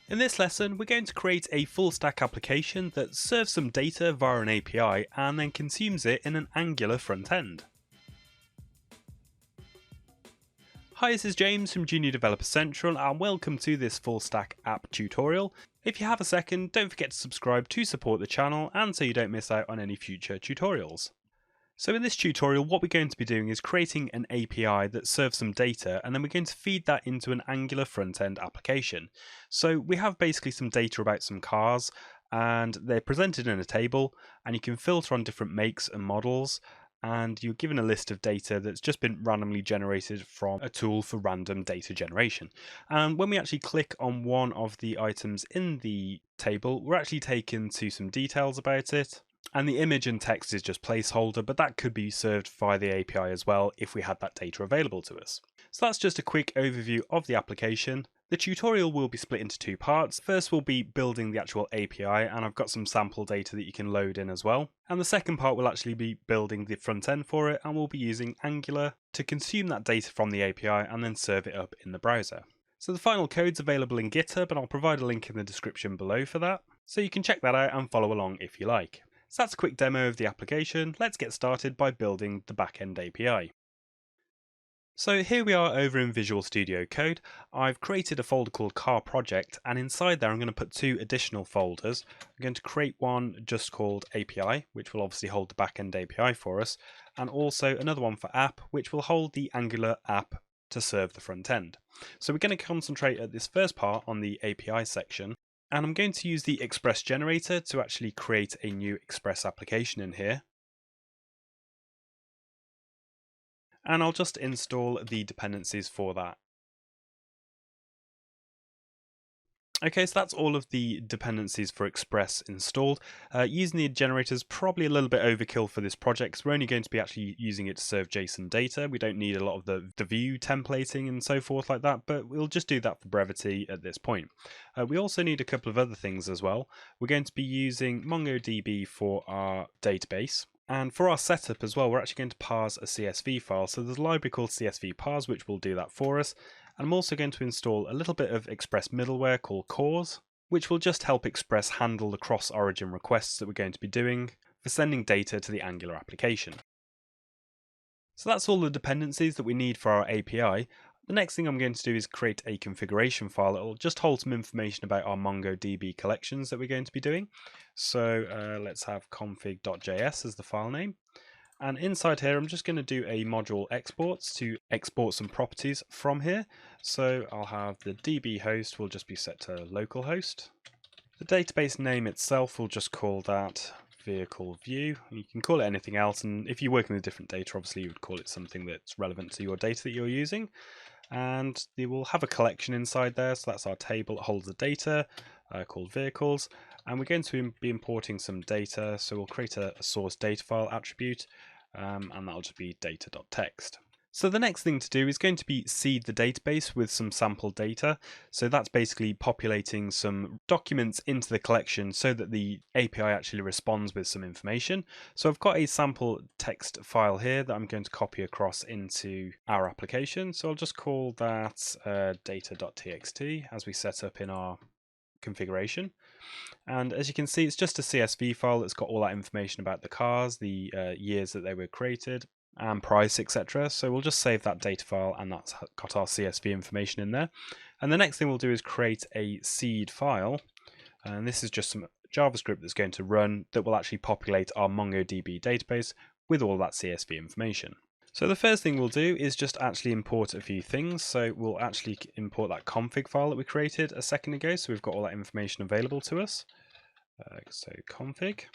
In this lesson, we're going to create a full stack application that serves some data via an API and then consumes it in an Angular front end. Hi, this is James from Junior Developer Central and welcome to this full stack app tutorial. If you have a second, don't forget to subscribe to support the channel and so you don't miss out on any future tutorials. So in this tutorial, what we're going to be doing is creating an API that serves some data, and then we're going to feed that into an Angular front-end application. So we have basically some data about some cars, and they're presented in a table, and you can filter on different makes and models, and you're given a list of data that's just been randomly generated from a tool for random data generation. And when we actually click on one of the items in the table, we're actually taken to some details about it. And the image and text is just placeholder, but that could be served via the API as well if we had that data available to us. So that's just a quick overview of the application. The tutorial will be split into two parts. First we'll be building the actual API, and I've got some sample data that you can load in as well. And the second part will actually be building the front end for it, and we'll be using Angular to consume that data from the API and then serve it up in the browser. So the final code's available in GitHub, and I'll provide a link in the description below for that. So you can check that out and follow along if you like. So that's a quick demo of the application. Let's get started by building the backend API. So here we are over in Visual Studio Code. I've created a folder called car project, and inside there I'm going to put two additional folders. I'm going to create one just called API, which will obviously hold the backend API for us, and also another one for app, which will hold the Angular app to serve the front end. So we're going to concentrate at this first part on the API section. And I'm going to use the Express generator to actually create a new Express application in here. And I'll just install the dependencies for that. Okay, so that's all of the dependencies for Express installed. Using the generator is probably a little bit overkill for this project because we're only going to be actually using it to serve JSON data. We don't need a lot of the view templating and so forth like that, but we'll just do that for brevity at this point. We also need a couple of other things as well. We're going to be using MongoDB for our database. And for our setup as well, we're actually going to parse a CSV file. So there's a library called CSV parse, which will do that for us. And I'm also going to install a little bit of Express middleware called cores, which will just help Express handle the cross-origin requests that we're going to be doing for sending data to the Angular application. So that's all the dependencies that we need for our API. The next thing I'm going to do is create a configuration file that will just hold some information about our MongoDB collections that we're going to be doing. So let's have config.js as the file name. And inside here, I'm just going to do a module exports to export some properties from here. So I'll have the DB host will just be set to localhost. The database name itself, we'll just call that vehicle view. You can call it anything else, and if you're working with different data, obviously you would call it something that's relevant to your data that you're using. And they will have a collection inside there, so that's our table that holds the data called vehicles. And we're going to be importing some data, so we'll create a source data file attribute, and that'll just be data.txt. So the next thing to do is going to be seed the database with some sample data. So that's basically populating some documents into the collection so that the API actually responds with some information. So I've got a sample text file here that I'm going to copy across into our application. So I'll just call that data.txt as we set up in our configuration. And as you can see, it's just a CSV file that's got all that information about the cars, the years that they were created, and price, etc. So we'll just save that data file, and that's got our CSV information in there. And the next thing we'll do is create a seed file, and this is just some JavaScript that's going to run that will actually populate our MongoDB database with all that CSV information. So the first thing we'll do is just actually import a few things. So we'll actually import that config file that we created a second ago, so we've got all that information available to us. So config.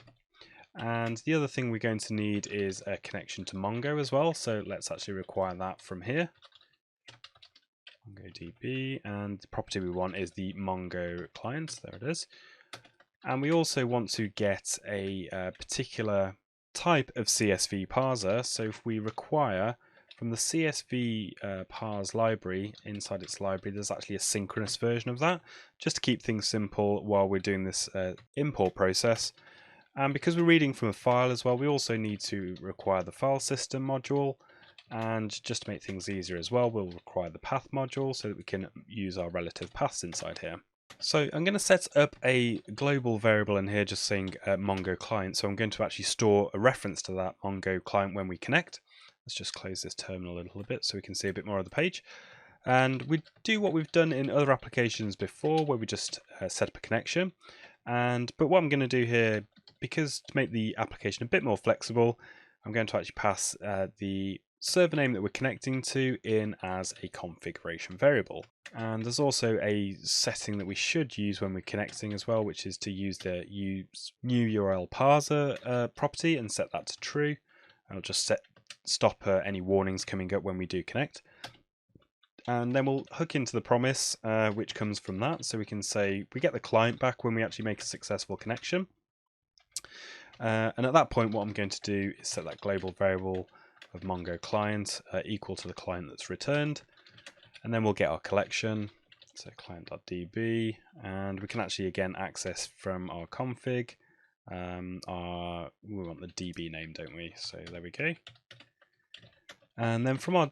And the other thing we're going to need is a connection to Mongo as well. So let's actually require that from here. MongoDB, and the property we want is the Mongo client. There it is. And we also want to get a particular type of CSV parser. So if we require from the CSV parse library, inside its library, there's actually a synchronous version of that, just to keep things simple while we're doing this import process. And because we're reading from a file as well, we also need to require the file system module. And just to make things easier as well, we'll require the path module so that we can use our relative paths inside here. So I'm going to set up a global variable in here just saying Mongo client. So I'm going to actually store a reference to that Mongo client when we connect. Let's just close this terminal a little bit so we can see a bit more of the page. And we do what we've done in other applications before where we just set up a connection. But what I'm going to do here, because to make the application a bit more flexible, I'm going to actually pass the server name that we're connecting to in as a configuration variable. And there's also a setting that we should use when we're connecting as well, which is to use the use new URL parser property and set that to true. And I'll just stop any warnings coming up when we do connect. And then we'll hook into the promise, which comes from that. So we can say we get the client back when we actually make a successful connection. And at that point, what I'm going to do is set that global variable of Mongo client equal to the client that's returned. And then we'll get our collection, so client.db, and we can actually again access from our config. We want the DB name, don't we? So there we go. And then from our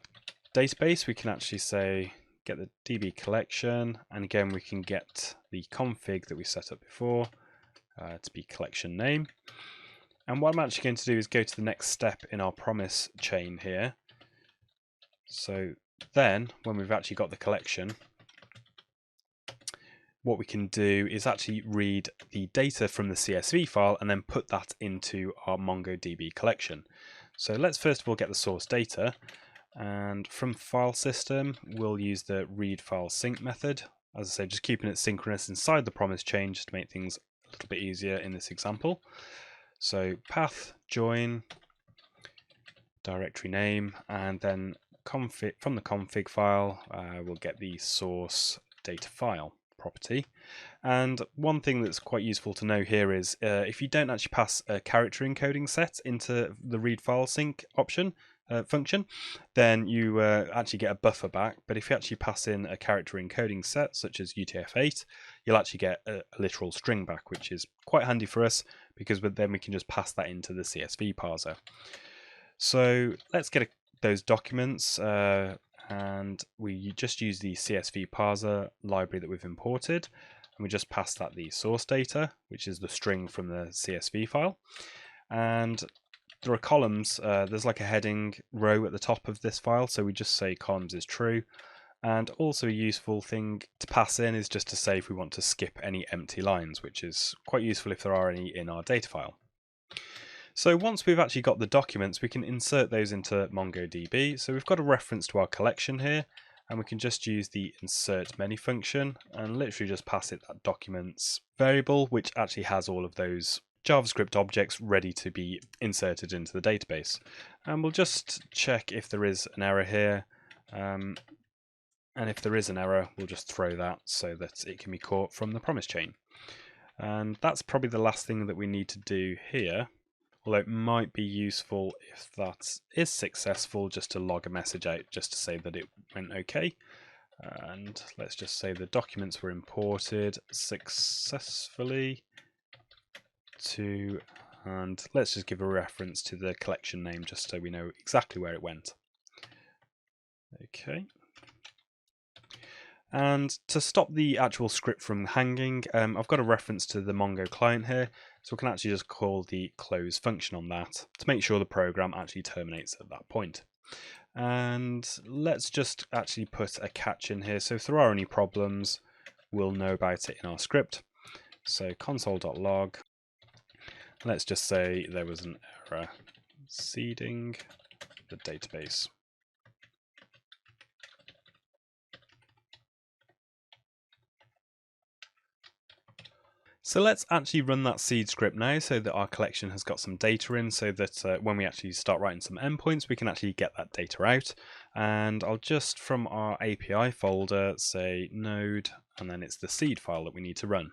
database, we can actually say get the DB collection, and again we can get the config that we set up before to be collection name. And what I'm actually going to do is go to the next step in our promise chain here. So then, when we've actually got the collection, what we can do is actually read the data from the CSV file and then put that into our MongoDB collection. So let's first of all get the source data, and from file system we'll use the read file sync method. As I say, just keeping it synchronous inside the promise chain just to make things a little bit easier in this example. So path join directory name, and then config from the config file we'll get the source data file property. And one thing that's quite useful to know here is if you don't actually pass a character encoding set into the read file sync option function, then you actually get a buffer back. But if you actually pass in a character encoding set such as UTF-8, you'll actually get a literal string back, which is quite handy for us because then we can just pass that into the CSV parser. So let's get those documents, and we just use the CSV parser library that we've imported, and we just pass that the source data, which is the string from the CSV file. And there are columns, there's like a heading row at the top of this file, so we just say columns is true. And also a useful thing to pass in is just to say if we want to skip any empty lines, which is quite useful if there are any in our data file. So once we've actually got the documents, we can insert those into MongoDB. So we've got a reference to our collection here, and we can just use the insert many function and literally just pass it that documents variable, which actually has all of those JavaScript objects ready to be inserted into the database. And we'll just check if there is an error here. And if there is an error, we'll just throw that so that it can be caught from the promise chain. And that's probably the last thing that we need to do here. Although it might be useful if that is successful just to log a message out just to say that it went okay. And let's just say the documents were imported successfully and let's just give a reference to the collection name just so we know exactly where it went. Okay. And to stop the actual script from hanging, I've got a reference to the Mongo client here, so we can actually just call the close function on that to make sure the program actually terminates at that point. And let's just actually put a catch in here, so if there are any problems, we'll know about it in our script. So console.log, let's just say there was an error seeding the database. So let's actually run that seed script now so that our collection has got some data in, so that when we actually start writing some endpoints, we can actually get that data out. And I'll just, from our API folder, say node, and then it's the seed file that we need to run.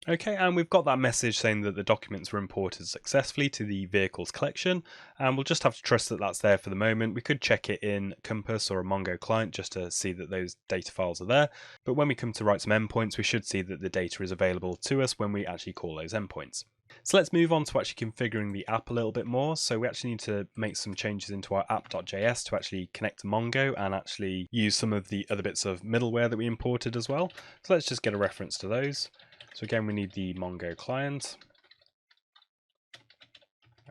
Okay, and we've got that message saying that the documents were imported successfully to the vehicles collection, and we'll just have to trust that that's there for the moment. We could check it in Compass or a Mongo client just to see that those data files are there, but when we come to write some endpoints, we should see that the data is available to us when we actually call those endpoints. So let's move on to actually configuring the app a little bit more. So we actually need to make some changes into our app.js to actually connect to Mongo and actually use some of the other bits of middleware that we imported as well. So let's just get a reference to those. So again, we need the Mongo client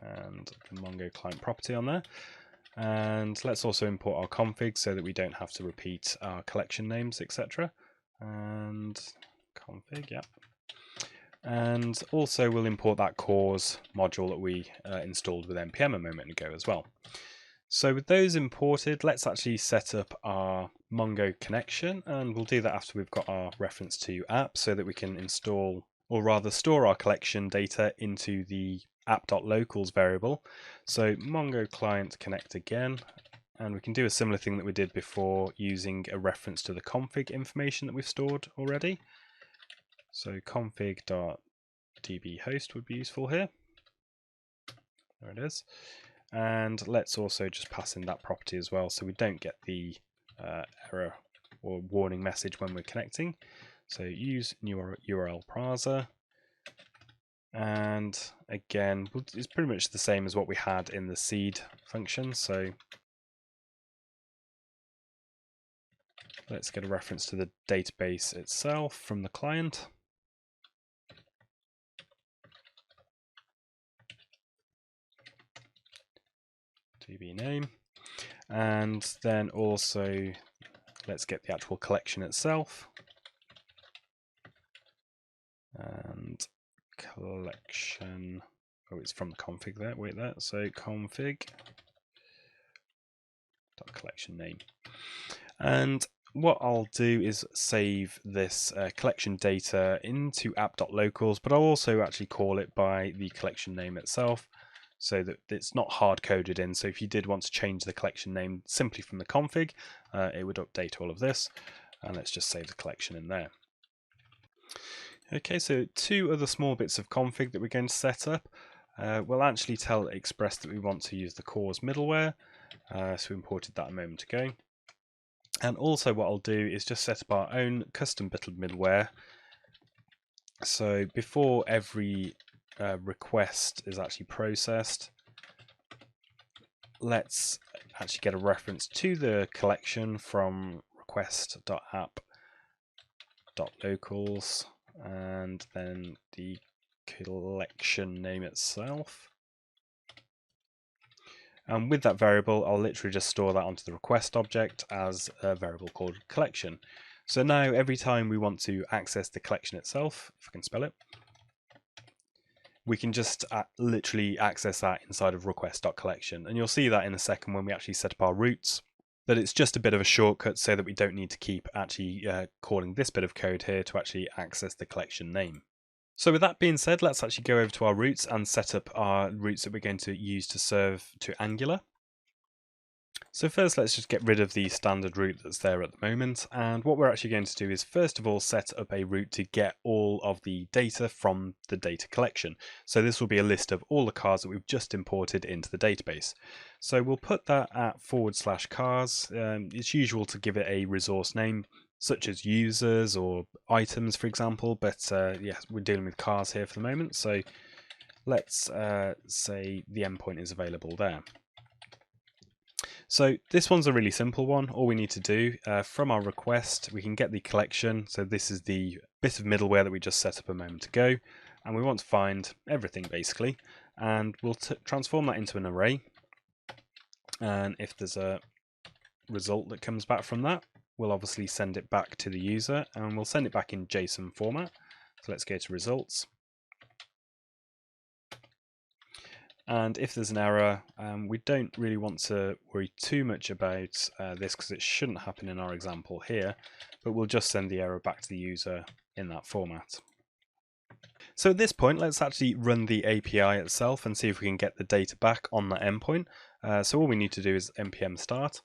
and the Mongo client property on there. And let's also import our config so that we don't have to repeat our collection names, etc. And config, yeah. And also we'll import that cause module that we installed with npm a moment ago as well. So with those imported, let's actually set up our Mongo connection, and we'll do that after we've got our reference to app so that we can install, or rather store our collection data into the app.locals variable. So Mongo client connect again, and we can do a similar thing that we did before using a reference to the config information that we've stored already. So config.db host would be useful here. There it is. And let's also just pass in that property as well so we don't get the error or warning message when we're connecting. So use new URL parser. And again, it's pretty much the same as what we had in the seed function. So let's get a reference to the database itself from the client. DB name. And then also let's get the actual collection itself. And collection, oh, it's from the config there, wait there, so config collection name. And what I'll do is save this collection data into app.locals, but I'll also actually call it by the collection name itself so that it's not hard coded in. So if you did want to change the collection name simply from the config, it would update all of this. And let's just save the collection in there. Okay, so two other small bits of config that we're going to set up. We'll actually tell Express that we want to use the cause middleware. So we imported that a moment ago. And also what I'll do is just set up our own custom bit of middleware. So before every request is actually processed, let's actually get a reference to the collection from request.app.locals and then the collection name itself. And with that variable, I'll literally just store that onto the request object as a variable called collection. So now every time we want to access the collection itself, if I can spell it, we can just literally access that inside of request.collection. And you'll see that in a second when we actually set up our routes, that it's just a bit of a shortcut so that we don't need to keep actually calling this bit of code here to actually access the collection name. So with that being said, let's actually go over to our routes and set up our routes that we're going to use to serve to Angular. So first, let's just get rid of the standard route that's there at the moment. And what we're actually going to do is first of all set up a route to get all of the data from the data collection. So this will be a list of all the cars that we've just imported into the database. So we'll put that at /cars. It's usual to give it a resource name, such as users or items, for example. But yeah, we're dealing with cars here for the moment. So let's say the endpoint is available there. So this one's a really simple one. All we need to do from our request, we can get the collection. So this is the bit of middleware that we just set up a moment ago. And we want to find everything basically. And we'll transform that into an array. And if there's a result that comes back from that, we'll obviously send it back to the user and we'll send it back in JSON format. So let's go to results. And if there's an error, we don't really want to worry too much about this because it shouldn't happen in our example here, but we'll just send the error back to the user in that format. So at this point, let's actually run the API itself and see if we can get the data back on that endpoint. So all we need to do is npm start,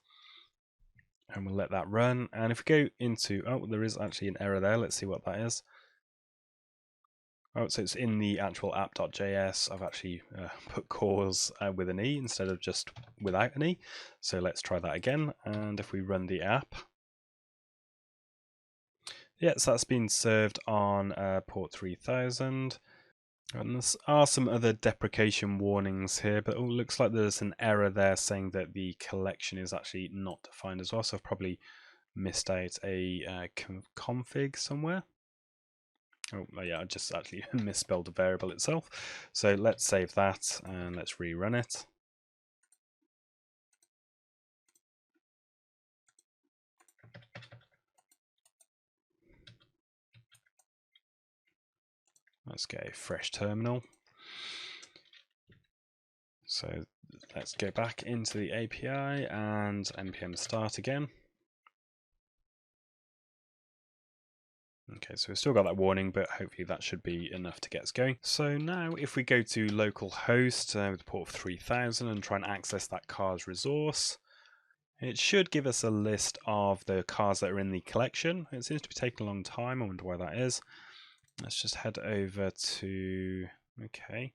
and we'll let that run. And if we go into, oh, there is actually an error there. Let's see what that is. Oh, so it's in the actual app.js. I've actually put cause with an E instead of just without an E. So let's try that again. And if we run the app, yeah, so that's been served on port 3000. And there are some other deprecation warnings here, but it looks like there's an error there saying that the collection is actually not defined as well. So I've probably missed out a config somewhere. Oh yeah, I just actually misspelled the variable itself. So let's save that and let's rerun it. Let's get a fresh terminal. So let's go back into the API and npm start again. Okay, so we've still got that warning, but hopefully that should be enough to get us going. So now if we go to localhost with port of 3000 and try and access that cars resource, it should give us a list of the cars that are in the collection. It seems to be taking a long time. I wonder why that is. Let's just head over to, okay.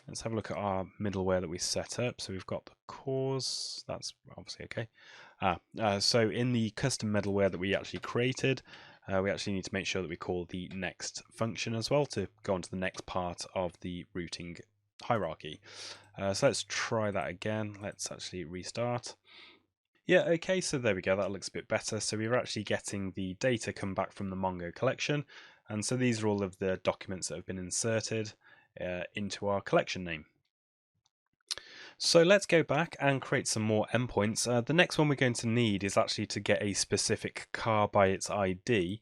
Let's have a look at our middleware that we set up. So we've got the cause, that's obviously okay. So in the custom middleware that we actually created, we actually need to make sure that we call the next function as well to go on to the next part of the routing hierarchy. So let's try that again. Let's actually restart. Yeah, okay, so there we go, that looks a bit better. So we're actually getting the data come back from the Mongo collection. And so these are all of the documents that have been inserted into our collection name. So let's go back and create some more endpoints. The next one we're going to need is actually to get a specific car by its ID.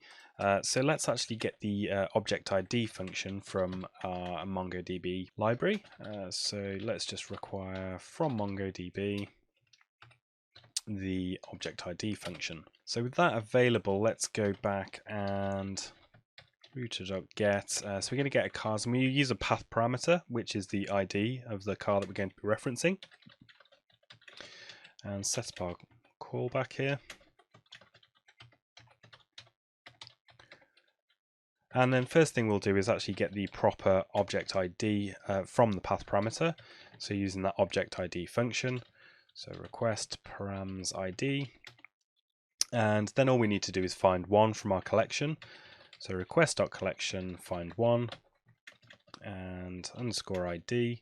So let's actually get the object ID function from our MongoDB library. So let's just require from MongoDB the object ID function. So with that available, let's go back and router.get. So we're going to get a car, and we use a path parameter, which is the ID of the car that we're going to be referencing. And set up our callback here. And then first thing we'll do is actually get the proper object ID from the path parameter. So using that object ID function. So request params ID. And then all we need to do is find one from our collection. So request.collection find one and underscore ID.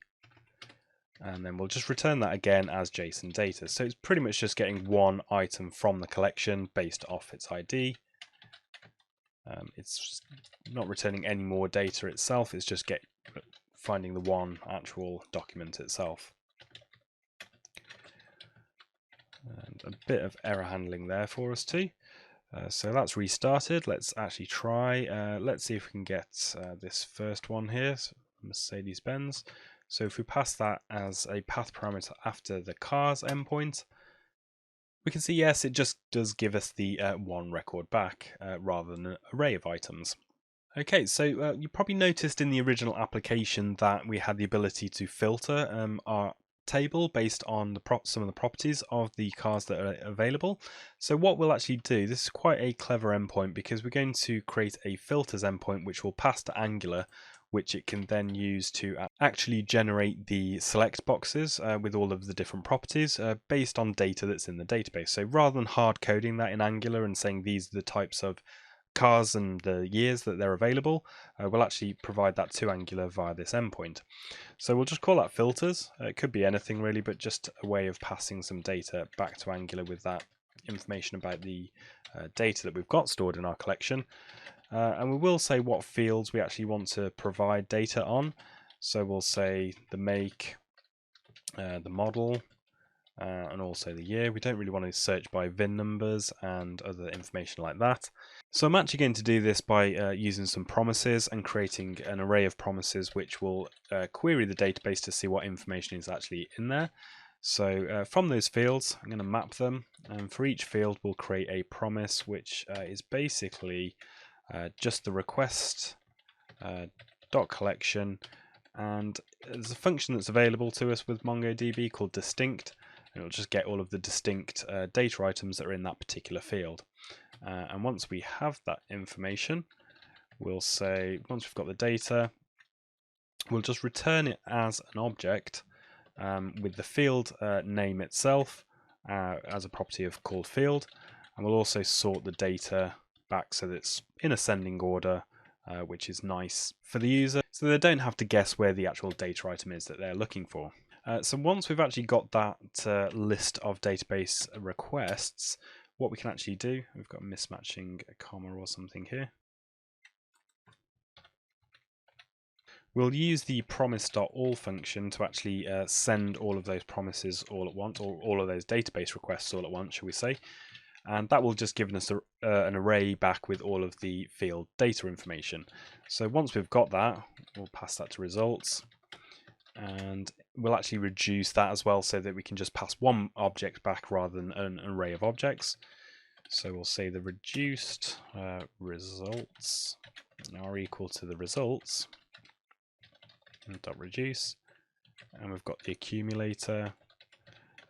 And then we'll just return that again as JSON data. So it's pretty much just getting one item from the collection based off its ID. It's not returning any more data itself, it's just finding the one actual document itself. And a bit of error handling there for us too. So that's restarted. Let's actually try. Let's see if we can get this first one here, so Mercedes-Benz. So if we pass that as a path parameter after the cars endpoint, we can see, yes, it just does give us the one record back rather than an array of items. Okay, so you probably noticed in the original application that we had the ability to filter our table based on some of the properties of the cars that are available. So what we'll actually do, this is quite a clever endpoint because we're going to create a filters endpoint which will pass to Angular, which it can then use to actually generate the select boxes with all of the different properties based on data that's in the database. So rather than hard coding that in Angular and saying these are the types of cars and the years that they're available, we'll actually provide that to Angular via this endpoint. So we'll just call that filters. It could be anything really, but just a way of passing some data back to Angular with that information about the data that we've got stored in our collection. And we will say what fields we actually want to provide data on. So we'll say the make, the model, and also the year. We don't really want to search by VIN numbers and other information like that. So I'm actually going to do this by using some promises and creating an array of promises which will query the database to see what information is actually in there. So from those fields, I'm going to map them, and for each field we'll create a promise which is basically just the request dot collection, and there's a function that's available to us with MongoDB called distinct, and it'll just get all of the distinct data items that are in that particular field. And once we have that information, we'll say, once we've got the data, we'll just return it as an object with the field name itself as a property of called field, and we'll also sort the data back so that it's in ascending order, which is nice for the user. so they don't have to guess where the actual data item is that they're looking for. So once we've actually got that list of database requests, what we can actually do, we've got a mismatching a comma or something here. We'll use the promise.all function to actually send all of those promises all at once, or all of those database requests all at once, shall we say. And that will just give us an array back with all of the field data information. So once we've got that, we'll pass that to results. And we'll actually reduce that as well so that we can just pass one object back rather than an array of objects. So we'll say the reduced results are equal to the results dot reduce, and we've got the accumulator,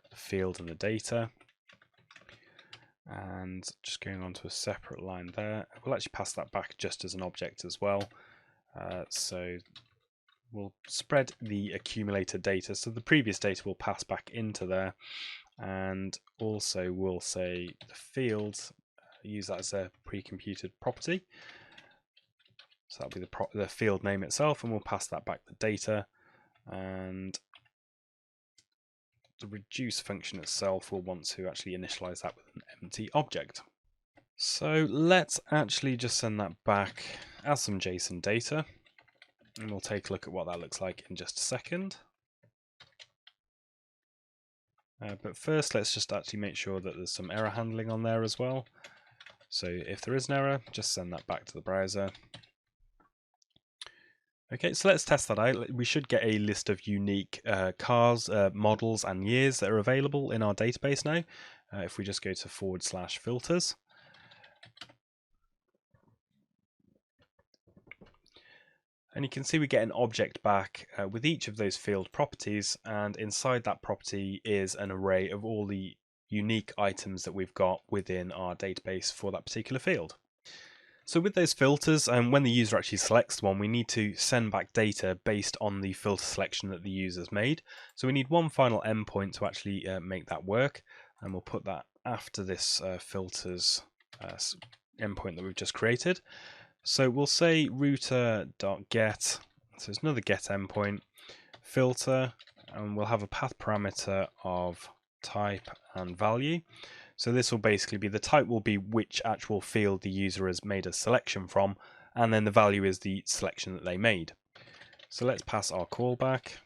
the field, and the data. And just going on to a separate line there, we'll actually pass that back just as an object as well. So we'll spread the accumulator data, so the previous data will pass back into there, and also we'll say the field, use that as a pre-computed property. So that'll be the field name itself, and we'll pass that back the data, and the reduce function itself will want to actually initialize that with an empty object. So let's actually just send that back as some JSON data, and we'll take a look at what that looks like in just a second. But first, let's just actually make sure that there's some error handling on there as well. So if there is an error, just send that back to the browser. Okay, so let's test that out. We should get a list of unique cars, models, and years that are available in our database now. If we just go to /filters. And you can see we get an object back with each of those field properties, and inside that property is an array of all the unique items that we've got within our database for that particular field. So with those filters, when the user actually selects one, we need to send back data based on the filter selection that the user's made. So we need one final endpoint to actually make that work, and we'll put that after this filters endpoint that we've just created. So we'll say router.get, so it's another get endpoint, filter, and we'll have a path parameter of type and value. So this will basically be, the type will be which actual field the user has made a selection from, and then the value is the selection that they made. So let's pass our callback.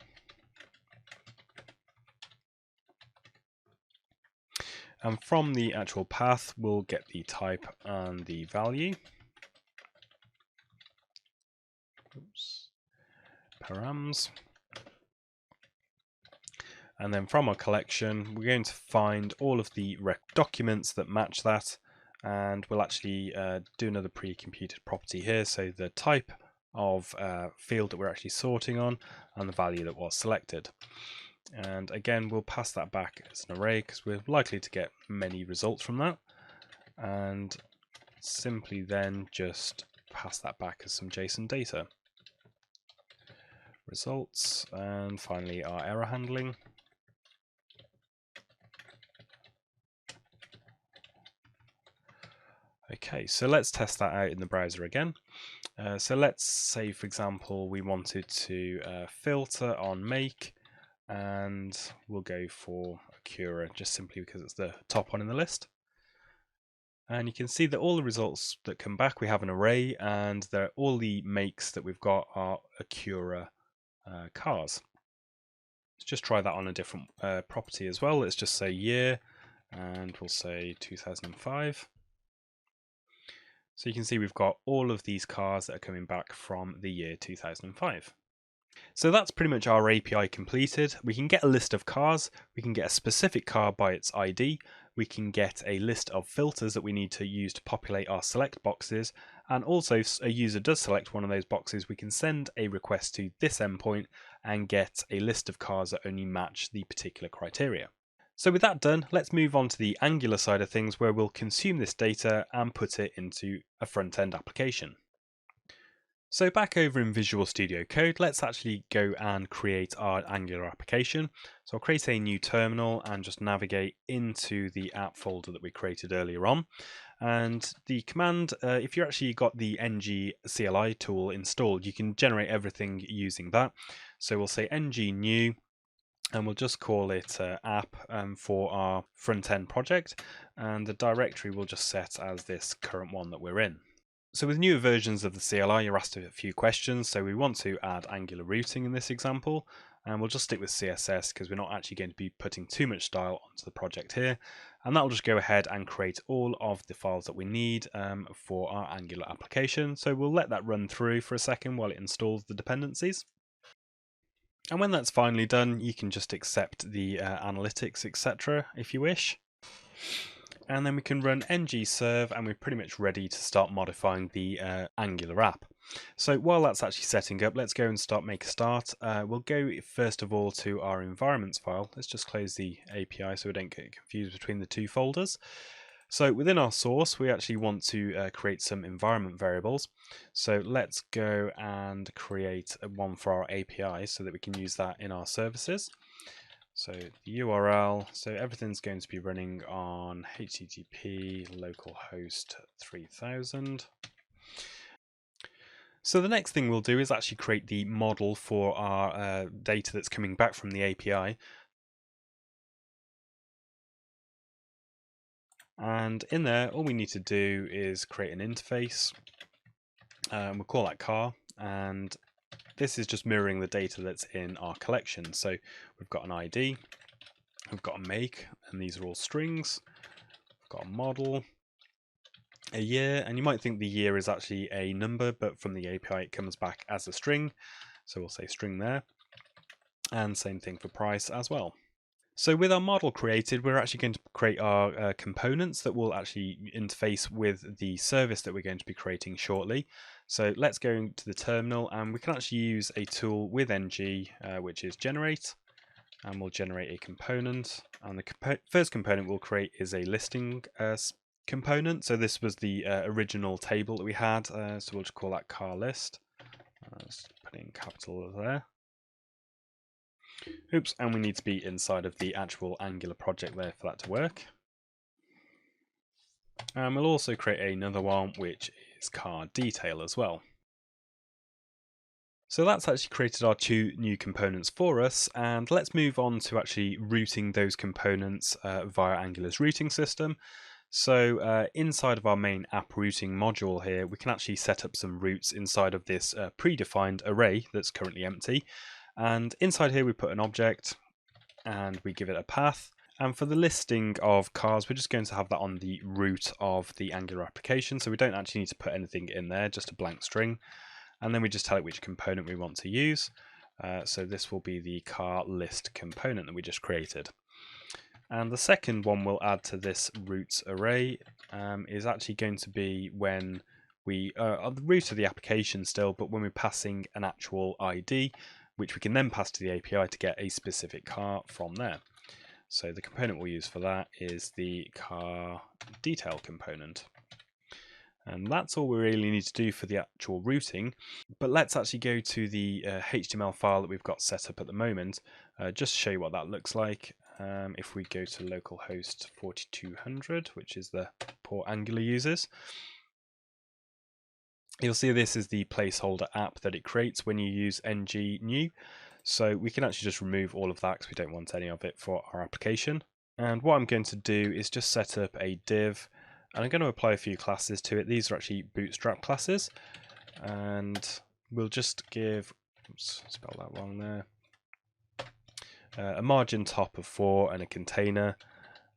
And from the actual path, we'll get the type and the value. Oops. Params. And then from our collection, we're going to find all of the documents that match that, and we'll actually do another pre-computed property here. So the type of field that we're actually sorting on, and the value that was selected. And again, we'll pass that back as an array because we're likely to get many results from that. And simply then just pass that back as some JSON data. Results, and finally our error handling. Okay, so let's test that out in the browser again. So let's say, for example, we wanted to filter on make, and we'll go for Acura just simply because it's the top one in the list. And you can see that all the results that come back, we have an array, and all the makes that we've got are Acura cars. Let's just try that on a different property as well. Let's just say year, and we'll say 2005. So you can see we've got all of these cars that are coming back from the year 2005. So that's pretty much our API completed. We can get a list of cars, we can get a specific car by its ID, we can get a list of filters that we need to use to populate our select boxes, and also if a user does select one of those boxes, we can send a request to this endpoint and get a list of cars that only match the particular criteria. So with that done, let's move on to the Angular side of things, where we'll consume this data and put it into a front-end application. So back over in Visual Studio Code, let's actually go and create our Angular application. So I'll create a new terminal and just navigate into the app folder that we created earlier on. And the command, if you actually got the ng CLI tool installed, you can generate everything using that. So we'll say ng new, and we'll just call it app for our front end project, and the directory we'll just set as this current one that we're in. So with newer versions of the CLI, you're asked a few questions. So we want to add Angular routing in this example, and we'll just stick with CSS because we're not actually going to be putting too much style onto the project here. And that'll just go ahead and create all of the files that we need for our Angular application. So we'll let that run through for a second while it installs the dependencies. And when that's finally done, you can just accept the analytics, etc. if you wish. And then we can run ng-serve, and we're pretty much ready to start modifying the Angular app. So while that's actually setting up, let's go and make a start. We'll go first of all to our environments file. Let's just close the API so we don't get confused between the two folders. So within our source, we actually want to create some environment variables. So let's go and create one for our API so that we can use that in our services. So the URL, so everything's going to be running on HTTP localhost 3000. So the next thing we'll do is actually create the model for our data that's coming back from the API. And in there, all we need to do is create an interface. We'll call that car, and this is just mirroring the data that's in our collection. So we've got an ID, we've got a make, and these are all strings. We've got a model, a year, and you might think the year is actually a number, but from the API it comes back as a string. So we'll say string there, and same thing for price as well. So with our model created, we're actually going to create our components that will actually interface with the service that we're going to be creating shortly. So let's go into the terminal, and we can actually use a tool with ng, which is generate, and we'll generate a component. And the first component we'll create is a listing component. So this was the original table that we had, so we'll just call that car list. Let's put in capital there. Oops, and we need to be inside of the actual Angular project there for that to work. And we'll also create another one, which is car detail as well. So that's actually created our two new components for us, and let's move on to actually routing those components via Angular's routing system. So inside of our main app routing module here, we can actually set up some routes inside of this predefined array that's currently empty. And inside here we put an object and we give it a path. And for the listing of cars, we're just going to have that on the root of the Angular application. So we don't actually need to put anything in there, just a blank string. And then we just tell it which component we want to use. So this will be the car list component that we just created. And the second one we'll add to this routes array is actually going to be when we are the root of the application still, but when we're passing an actual ID, which we can then pass to the API to get a specific car from there. So the component we'll use for that is the car detail component. And that's all we really need to do for the actual routing. But let's actually go to the HTML file that we've got set up at the moment, just to show you what that looks like. If we go to localhost 4200, which is the port Angular uses, you'll see this is the placeholder app that it creates when you use ng new. So we can actually just remove all of that because we don't want any of it for our application. And what I'm going to do is just set up a div, and I'm going to apply a few classes to it. These are actually bootstrap classes, and we'll just give, oops, spelled that wrong there, a margin top of 4 and a container,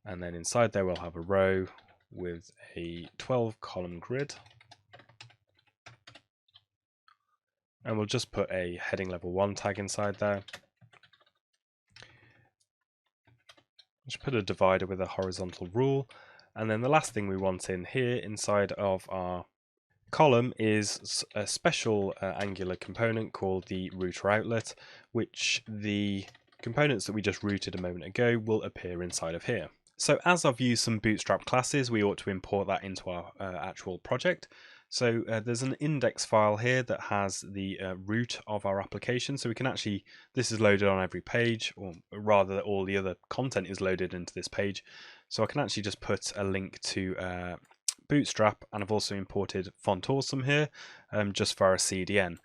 and then inside there we'll have a row with a 12 column grid. And we'll just put a heading level 1 tag inside there. Just put a divider with a horizontal rule. And then the last thing we want in here inside of our column is a special Angular component called the router outlet, which the components that we just routed a moment ago will appear inside of here. So as I've used some bootstrap classes, we ought to import that into our actual project. So there's an index file here that has the root of our application. So we can actually, this is loaded on every page, or rather all the other content is loaded into this page. So I can actually just put a link to bootstrap, and I've also imported Font Awesome here just for our CDN.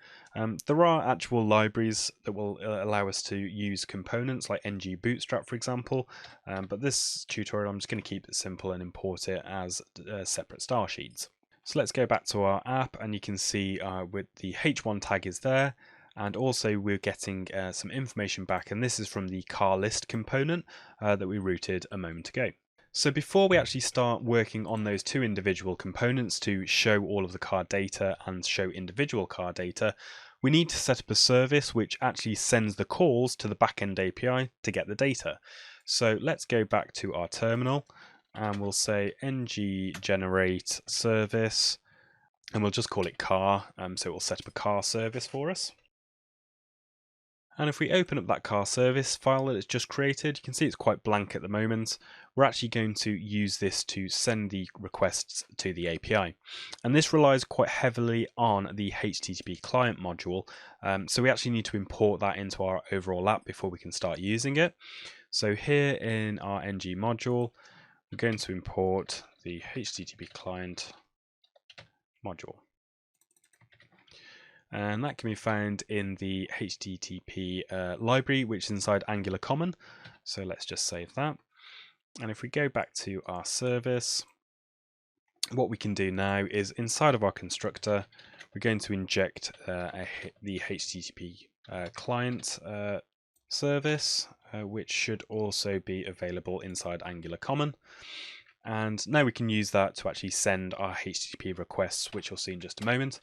There are actual libraries that will allow us to use components like ng bootstrap, for example, but this tutorial I'm just going to keep it simple and import it as separate style sheets. So let's go back to our app, and you can see with the h1 tag is there, and also we're getting some information back, and this is from the car list component that we routed a moment ago. So before we actually start working on those two individual components to show all of the car data and show individual car data, we need to set up a service which actually sends the calls to the backend API to get the data. So let's go back to our terminal, and we'll say ng generate service, and we'll just call it car, so it will set up a car service for us. And if we open up that car service file that it's just created, you can see it's quite blank at the moment. We're actually going to use this to send the requests to the API. And this relies quite heavily on the HTTP client module. So we actually need to import that into our overall app before we can start using it. So here in our ng module, we're going to import the HTTP client module. And that can be found in the HTTP library, which is inside Angular Common. So let's just save that. And if we go back to our service, what we can do now is inside of our constructor, we're going to inject the HTTP client service, which should also be available inside Angular Common. And now we can use that to actually send our HTTP requests, which you'll see in just a moment.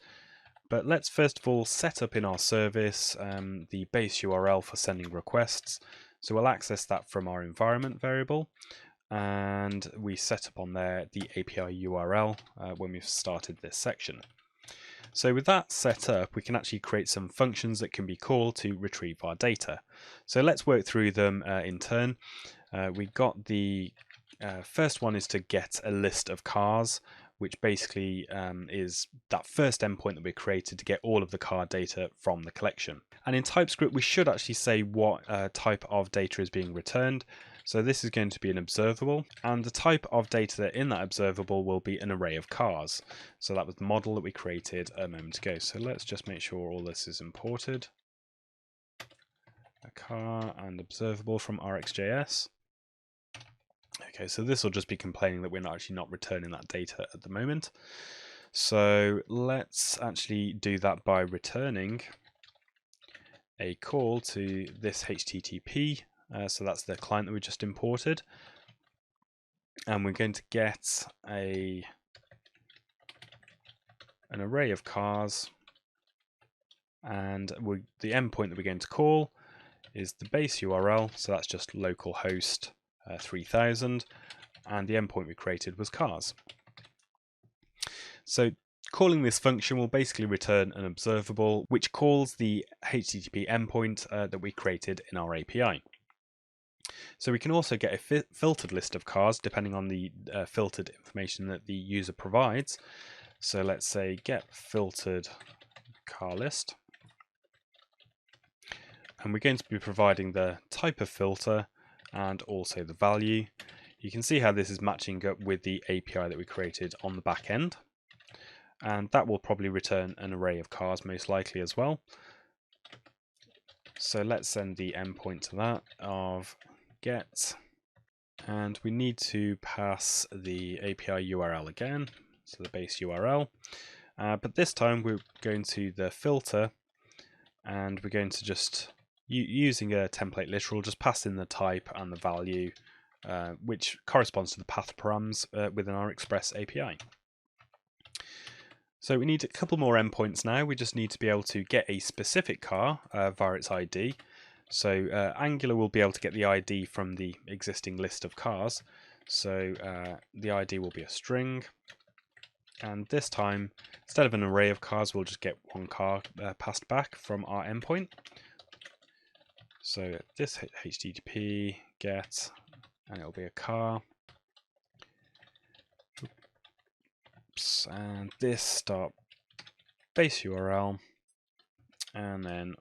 But let's first of all set up in our service the base URL for sending requests. So we'll access that from our environment variable, and we set up on there the API URL when we've started this section. So with that set up, we can actually create some functions that can be called to retrieve our data. So let's work through them in turn. We got the first one is to get a list of cars, which basically is that first endpoint that we created to get all of the car data from the collection. And in TypeScript, we should actually say what type of data is being returned. So this is going to be an observable, and the type of data in that observable will be an array of cars. So that was the model that we created a moment ago. So let's just make sure all this is imported. A car and observable from RxJS. Okay, so this will just be complaining that we're actually not returning that data at the moment. So let's actually do that by returning a call to this HTTP. So that's the client that we just imported. And we're going to get an array of cars. And the endpoint that we're going to call is the base URL. So that's just localhost 3000, and the endpoint we created was cars. So calling this function will basically return an observable which calls the HTTP endpoint that we created in our API. So we can also get a filtered list of cars depending on the filtered information that the user provides. So let's say get filtered car list, and we're going to be providing the type of filter and also the value. You can see how this is matching up with the API that we created on the back end, and that will probably return an array of cars most likely as well. So let's send the endpoint to that of get, and we need to pass the API URL again, so the base URL, but this time we're going to the filter, and we're going to just using a template literal, just pass in the type and the value, which corresponds to the path params within our Express API. So we need a couple more endpoints now. We just need to be able to get a specific car via its ID. So Angular will be able to get the ID from the existing list of cars. So the ID will be a string. And this time, instead of an array of cars, we'll just get one car passed back from our endpoint. So this HTTP get, and it'll be a car. Oops, and this start base URL, and then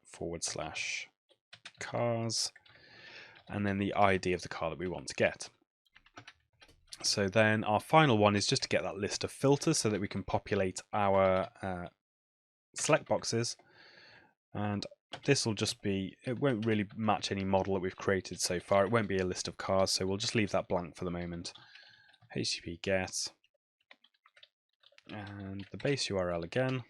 /cars, and then the ID of the car that we want to get. So then our final one is just to get that list of filters so that we can populate our select boxes. And this will just be, it won't really match any model that we've created so far. It won't be a list of cars, so we'll just leave that blank for the moment. HTTP get, and the base URL again,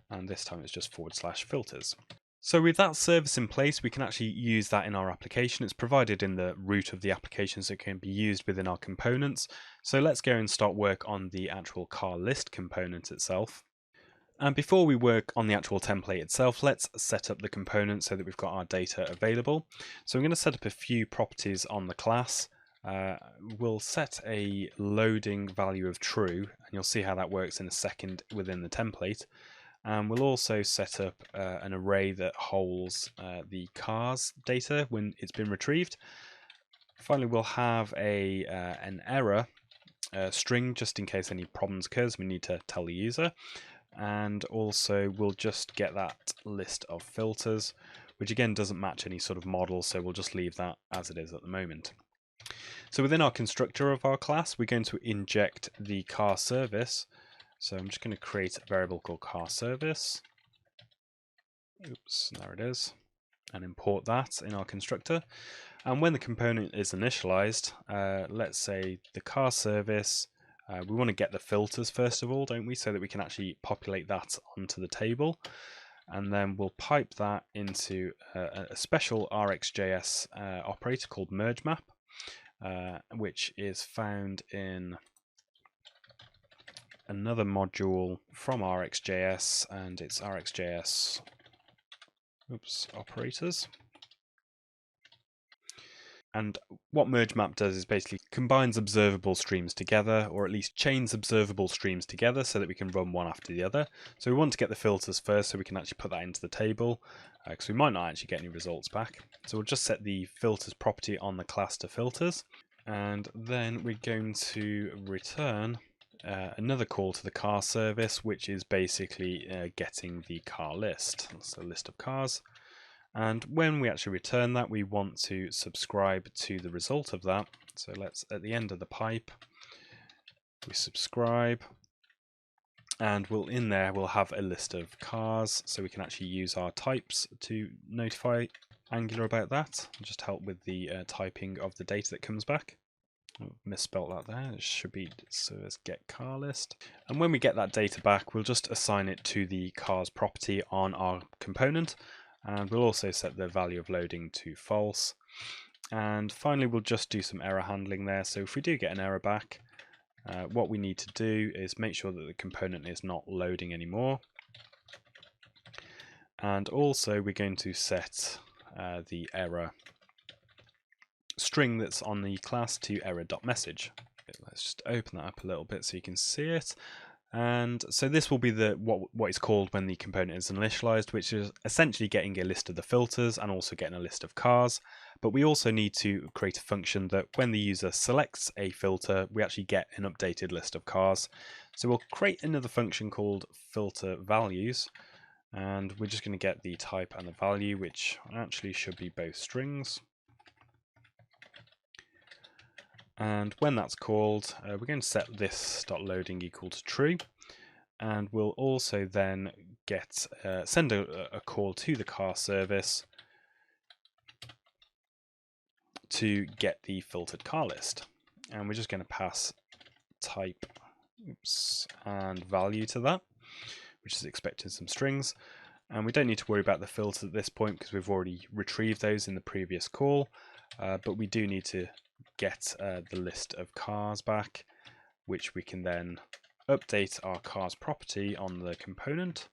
and this time it's just /filters. So with that service in place, we can actually use that in our application. It's provided in the root of the application, so it can be used within our components. So let's go and start work on the actual car list component itself. And before we work on the actual template itself, let's set up the component so that we've got our data available. So I'm going to set up a few properties on the class. We'll set a loading value of true, and you'll see how that works in a second within the template. And we'll also set up an array that holds the cars data when it's been retrieved. Finally, we'll have an error string just in case any problems occurs. We need to tell the user. And also we'll just get that list of filters, which again doesn't match any sort of model, so we'll just leave that as it is at the moment. So within our constructor of our class, we're going to inject the car service. So I'm just going to create a variable called car service. Oops, there it is. And import that in our constructor. And when the component is initialized, let's say the car service, we want to get the filters first of all, don't we? So that we can actually populate that onto the table. And then we'll pipe that into a special RxJS operator called merge map, which is found in another module from RxJS, and it's RxJS operators. And what merge map does is basically combines observable streams together, or at least chains observable streams together so that we can run one after the other. So we want to get the filters first so we can actually put that into the table, because we might not actually get any results back. So we'll just set the filters property on the class to filters, and then we're going to return another call to the car service, which is basically getting the car list, so list of cars. And when we actually return that, we want to subscribe to the result of that. So let's, at the end of the pipe, we subscribe, and in there we'll have a list of cars, so we can actually use our types to notify Angular about that, just help with the typing of the data that comes back. Misspelt that there. It should be service get car list. And when we get that data back, we'll just assign it to the cars property on our component, and we'll also set the value of loading to false. And finally, we'll just do some error handling there. So if we do get an error back, what we need to do is make sure that the component is not loading anymore. And also we're going to set the error string that's on the class to error.message. Let's just open that up a little bit so you can see it. And so this will be what is called when the component is initialized, which is essentially getting a list of the filters and also getting a list of cars. But we also need to create a function that when the user selects a filter, we actually get an updated list of cars. So we'll create another function called filter values, and we're just going to get the type and the value, which actually should be both strings. And when that's called, we're going to set this.loading equal to true. And we'll also then get send a call to the car service to get the filtered car list. And we're just going to pass type and value to that, which is expecting some strings. And we don't need to worry about the filters at this point because we've already retrieved those in the previous call. But we do need to get the list of cars back, which we can then update our cars property on the component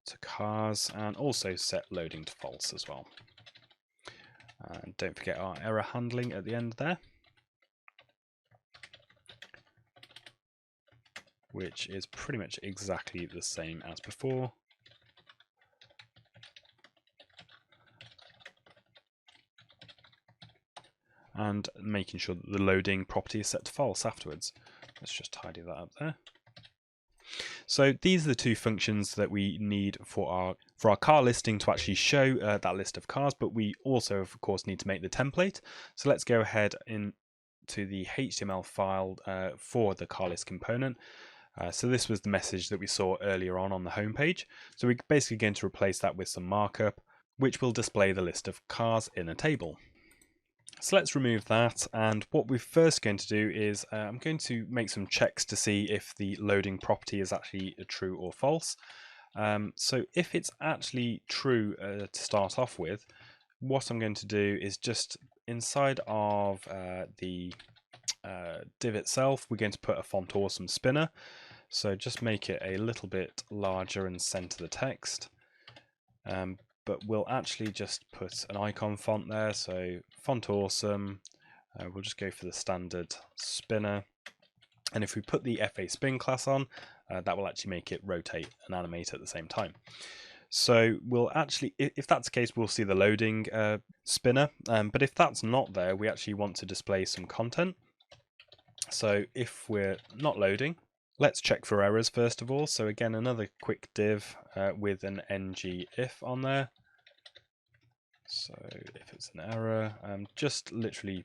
to cars, and also set loading to false as well. And don't forget our error handling at the end there, which is pretty much exactly the same as before. And making sure that the loading property is set to false afterwards. Let's just tidy that up there. So these are the two functions that we need for our car listing to actually show that list of cars, but we also of course need to make the template. So let's go ahead and to the HTML file for the car list component. So this was the message that we saw earlier on the home page. So we're basically going to replace that with some markup, which will display the list of cars in a table. So let's remove that, and what we're first going to do is I'm going to make some checks to see if the loading property is actually true or false. So if it's actually true to start off with, what I'm going to do is just inside of the div itself, we're going to put a font awesome spinner. So just make it a little bit larger and center the text. But we'll actually just put an icon font there, so font awesome. We'll just go for the standard spinner, and if we put the FA spin class on, that will actually make it rotate and animate at the same time. So we'll actually, if that's the case, we'll see the loading spinner, but if that's not there, we actually want to display some content. So if we're not loading, let's check for errors first of all. So again, another quick div with an ng if on there. So if it's an error, just literally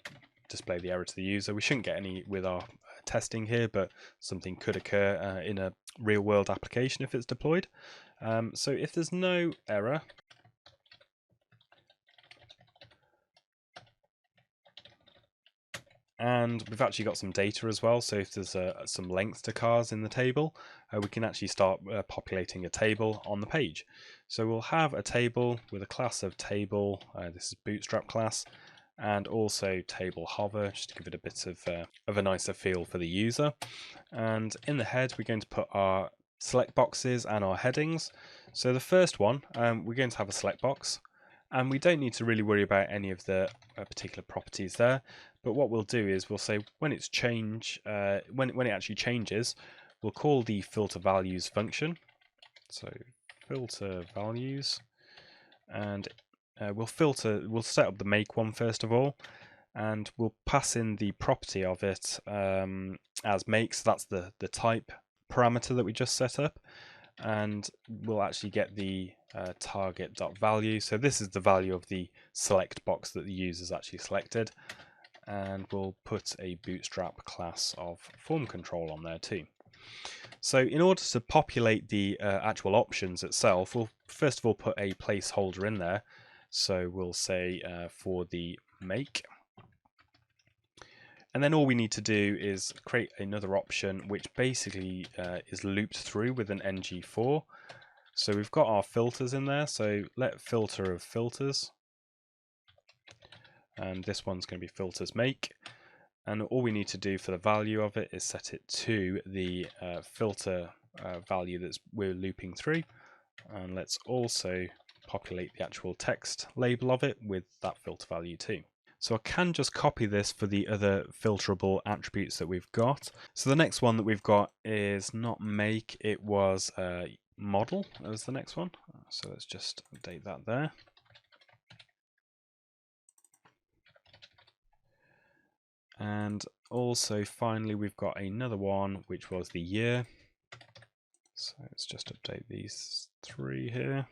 display the error to the user. We shouldn't get any with our testing here, but something could occur in a real world application if it's deployed. So if there's no error, and we've actually got some data as well, so if there's some length to cars in the table, we can actually start populating a table on the page. So we'll have a table with a class of table, this is bootstrap class, and also table hover, just to give it a bit of a nicer feel for the user. And in the head, we're going to put our select boxes and our headings. So the first one, we're going to have a select box, and we don't need to really worry about any of the particular properties there. But what we'll do is we'll say when it's when it actually changes, we'll call the filter values function. So filter values, and we'll set up the make one first of all, and we'll pass in the property of it as make. So that's the type parameter that we just set up, and we'll actually get the target.value. So this is the value of the select box that the user's actually selected, and we'll put a bootstrap class of form control on there too. So in order to populate the actual options itself, we'll first of all put a placeholder in there. So we'll say for the make, and then all we need to do is create another option which basically is looped through with an ng4. So we've got our filters in there, so let filter of filters, and this one's going to be filters make, and all we need to do for the value of it is set it to the filter value that we're looping through, and let's also populate the actual text label of it with that filter value too. So I can just copy this for the other filterable attributes that we've got. So the next one that we've got is not make, it was model as the next one. So let's just update that there. And also finally we've got another one which was the year. So let's just update these three here.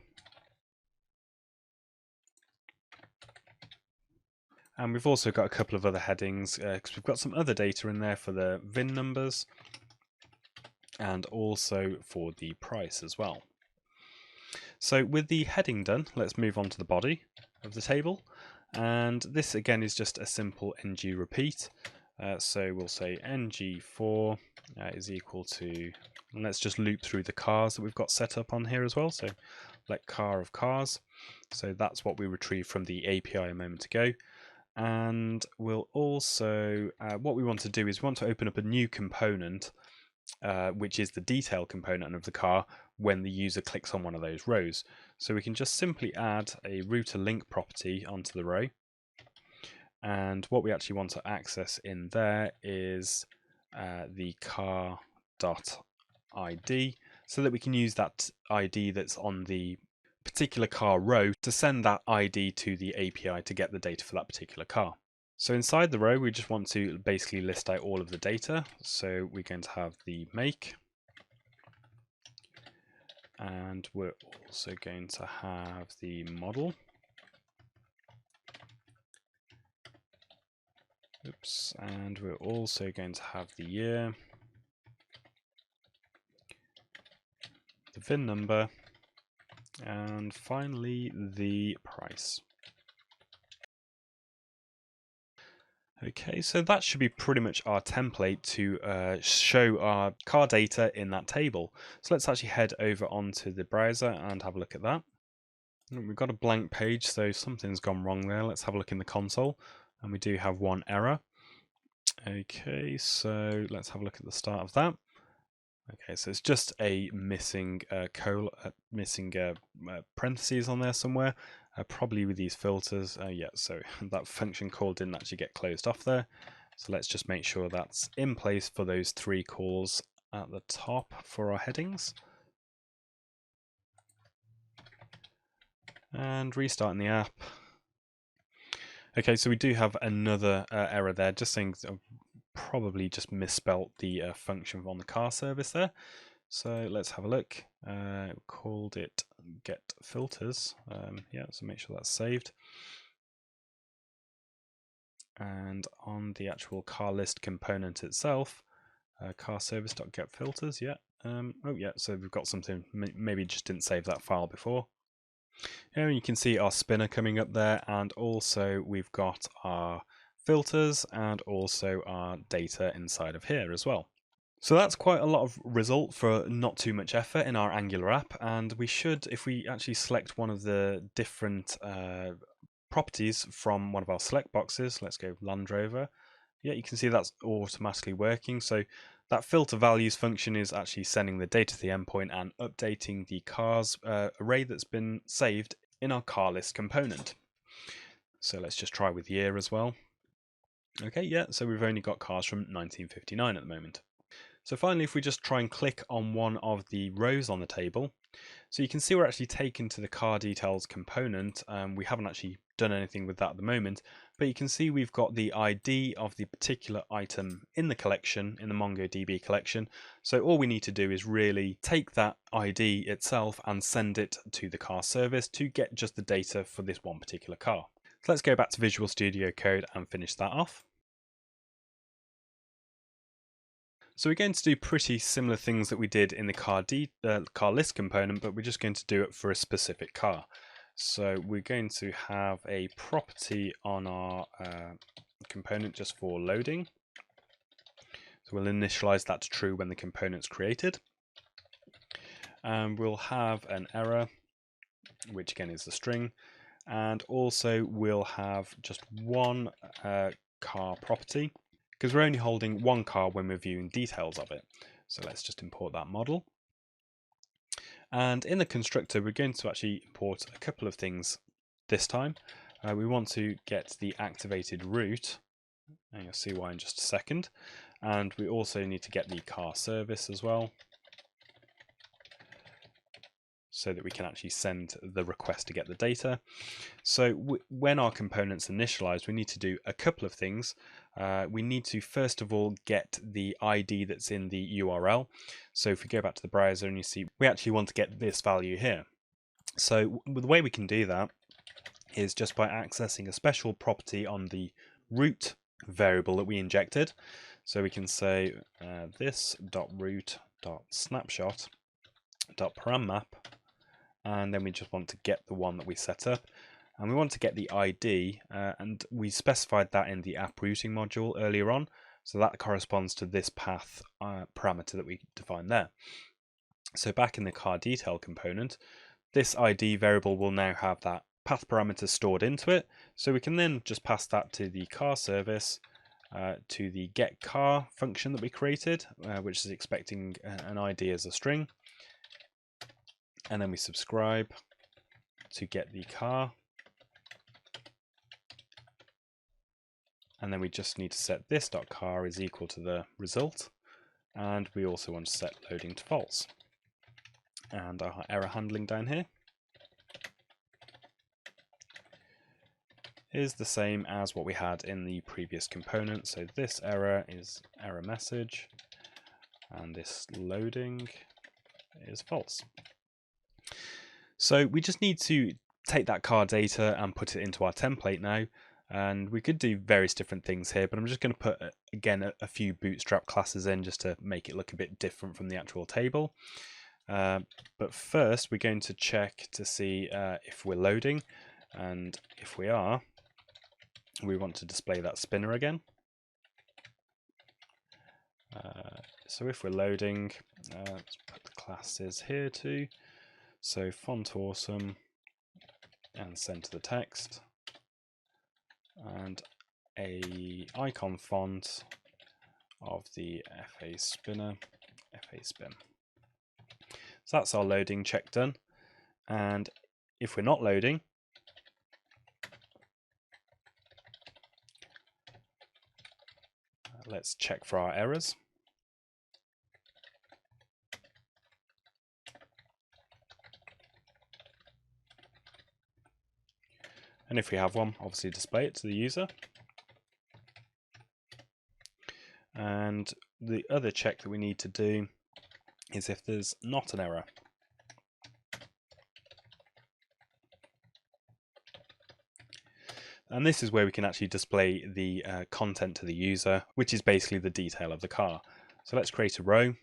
And we've also got a couple of other headings because we've got some other data in there for the VIN numbers and also for the price as well. So with the heading done, let's move on to the body of the table. And this again is just a simple ng repeat. So we'll say ng4 is equal to, and let's just loop through the cars that we've got set up on here as well. So let car of cars. So that's what we retrieved from the API a moment ago. And we'll also, what we want to do is we want to open up a new component, which is the detail component of the car when the user clicks on one of those rows. So we can just simply add a router link property onto the row. And what we actually want to access in there is the car.id, so that we can use that ID that's on the particular car row to send that ID to the API to get the data for that particular car. So inside the row, we just want to basically list out all of the data. So we're going to have the make, and we're also going to have the model. Oops, and we're also going to have the year, the VIN number, and finally the price. Okay, so that should be pretty much our template to show our car data in that table. So let's actually head over onto the browser and have a look at that. We've got a blank page, so something's gone wrong there. Let's have a look in the console, and we do have one error. Okay, so let's have a look at the start of that. Okay, so it's just a missing parentheses on there somewhere, probably with these filters. Yeah, so that function call didn't actually get closed off there. So let's just make sure that's in place for those 3 calls at the top for our headings. And restarting the app. Okay, so we do have another error there, just saying probably just misspelt the function on the car service there. So let's have a look. Called it get filters. Yeah, so make sure that's saved. And on the actual car list component itself, car service.get filters. Yeah. Oh yeah. So we've got something. Maybe just didn't save that file before. Here you can see our spinner coming up there, and also we've got our filters and also our data inside of here as well. So that's quite a lot of result for not too much effort in our Angular app, and we should, if we actually select one of the different properties from one of our select boxes, let's go Land Rover, yeah, you can see that's automatically working. So that filter values function is actually sending the data to the endpoint and updating the cars array that's been saved in our car list component. So let's just try with year as well. Okay, yeah, so we've only got cars from 1959 at the moment. So finally, if we just try and click on one of the rows on the table, so you can see we're actually taken to the car details component. We haven't actually done anything with that at the moment, but you can see we've got the ID of the particular item in the collection, in the MongoDB collection. So all we need to do is really take that ID itself and send it to the car service to get just the data for this one particular car. So let's go back to Visual Studio Code and finish that off. So we're going to do pretty similar things that we did in the car list component, but we're just going to do it for a specific car. So we're going to have a property on our component just for loading. So we'll initialize that to true when the component's created. And we'll have an error, which again is the string. And also we'll have just one car property, because we're only holding one car when we're viewing details of it. So let's just import that model. And in the constructor, we're going to actually import a couple of things this time. We want to get the activated route, and you'll see why in just a second. And we also need to get the car service as well, so that we can actually send the request to get the data. So when our component's initialized, we need to do a couple of things. We need to first of all get the ID that's in the URL. So if we go back to the browser and you see we actually want to get this value here. So the way we can do that is just by accessing a special property on the root variable that we injected. So we can say this.root.snapshot.parammap, and then we just want to get the one that we set up, and we want to get the ID, and we specified that in the app routing module earlier on, so that corresponds to this path parameter that we defined there. So back in the car detail component, this ID variable will now have that path parameter stored into it, so we can then just pass that to the car service, to the get car function that we created, which is expecting an ID as a string, and then we subscribe to get the car, and then we just need to set this.car is equal to the result, and we also want to set loading to false. And our error handling down here is the same as what we had in the previous component. So this error is error message, and this loading is false. So we just need to take that car data and put it into our template now. And we could do various different things here, but I'm just going to put, again, a few bootstrap classes in just to make it look a bit different from the actual table. But first, we're going to check to see if we're loading. And if we are, we want to display that spinner again. So if we're loading, let's put the classes here too. So font awesome and center the text, and a icon font of the FA spinner, FA spin. So that's our loading check done. And if we're not loading, let's check for our errors. And if we have one, obviously display it to the user. And the other check that we need to do is if there's not an error. And this is where we can actually display the content to the user, which is basically the detail of the car. So let's create a row,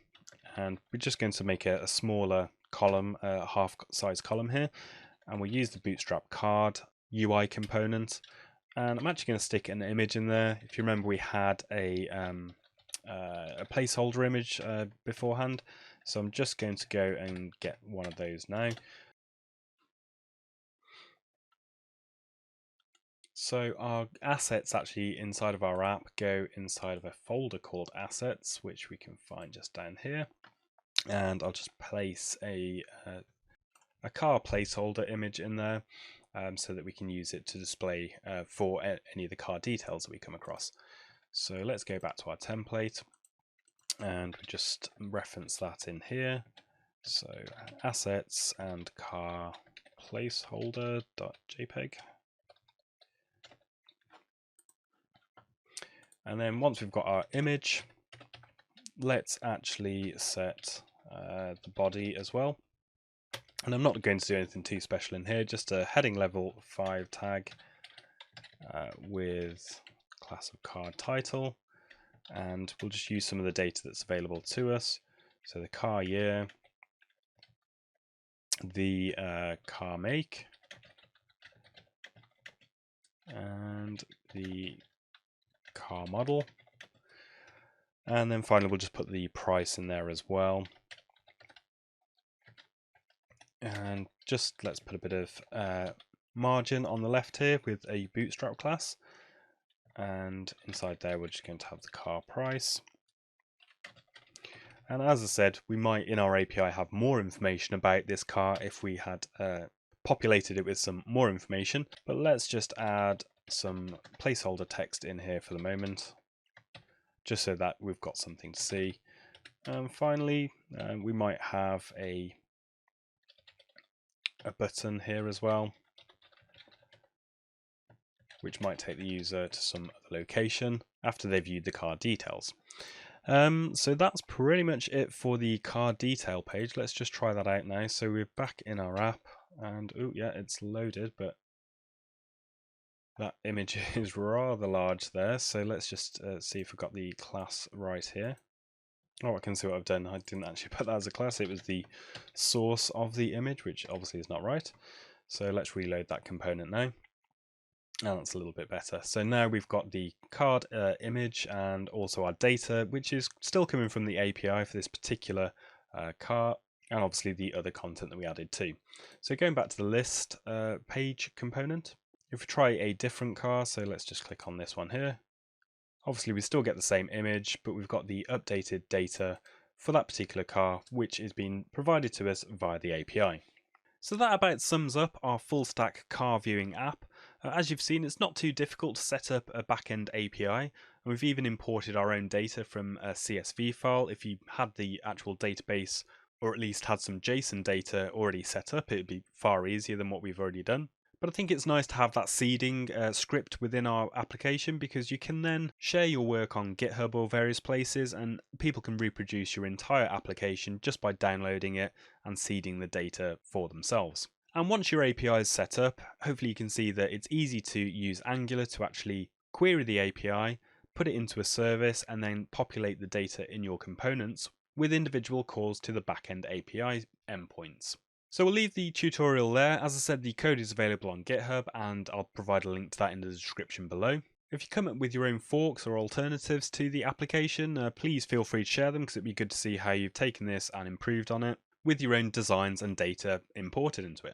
and we're just going to make a smaller column, a half-size column here, and we'll use the bootstrap card UI component. And I'm actually going to stick an image in there. If you remember, we had a placeholder image beforehand, so I'm just going to go and get one of those now. So our assets actually inside of our app go inside of a folder called assets, which we can find just down here. And I'll just place a car placeholder image in there so that we can use it to display for any of the car details that we come across. So let's go back to our template and we just reference that in here. So assets and car placeholder.jpg. And then once we've got our image, let's actually set the body as well. And I'm not going to do anything too special in here, just a heading level 5 tag with class of car title. And we'll just use some of the data that's available to us. So the car year, the car make, and the car model. And then finally we'll just put the price in there as well. And just let's put a bit of margin on the left here with a bootstrap class. And inside there we're just going to have the car price. And as I said, we might in our API have more information about this car if we had populated it with some more information. But let's just add some placeholder text in here for the moment, just so that we've got something to see. And finally, we might have a button here as well, which might take the user to some other location after they've viewed the car details. So that's pretty much it for the car detail page. Let's just try that out now. So we're back in our app, and oh yeah, it's loaded, but that image is rather large there. So let's just see if we've got the class right here. Oh, I can see what I've done. I didn't actually put that as a class. It was the source of the image, which obviously is not right. So let's reload that component now. And that's a little bit better. So now we've got the card image and also our data, which is still coming from the API for this particular car, and obviously the other content that we added too. So going back to the list page component, if we try a different car, so let's just click on this one here. Obviously we still get the same image, but we've got the updated data for that particular car, which is being provided to us via the API. So that about sums up our full stack car viewing app. As you've seen, it's not too difficult to set up a backend API, and we've even imported our own data from a CSV file. If you had the actual database, or at least had some JSON data already set up, it would be far easier than what we've already done. But I think it's nice to have that seeding script within our application, because you can then share your work on GitHub or various places, and people can reproduce your entire application just by downloading it and seeding the data for themselves. And once your API is set up, hopefully you can see that it's easy to use Angular to actually query the API, put it into a service, and then populate the data in your components with individual calls to the backend API endpoints. So we'll leave the tutorial there. As I said, the code is available on GitHub, and I'll provide a link to that in the description below. If you come up with your own forks or alternatives to the application, please feel free to share them, because it'd be good to see how you've taken this and improved on it with your own designs and data imported into it.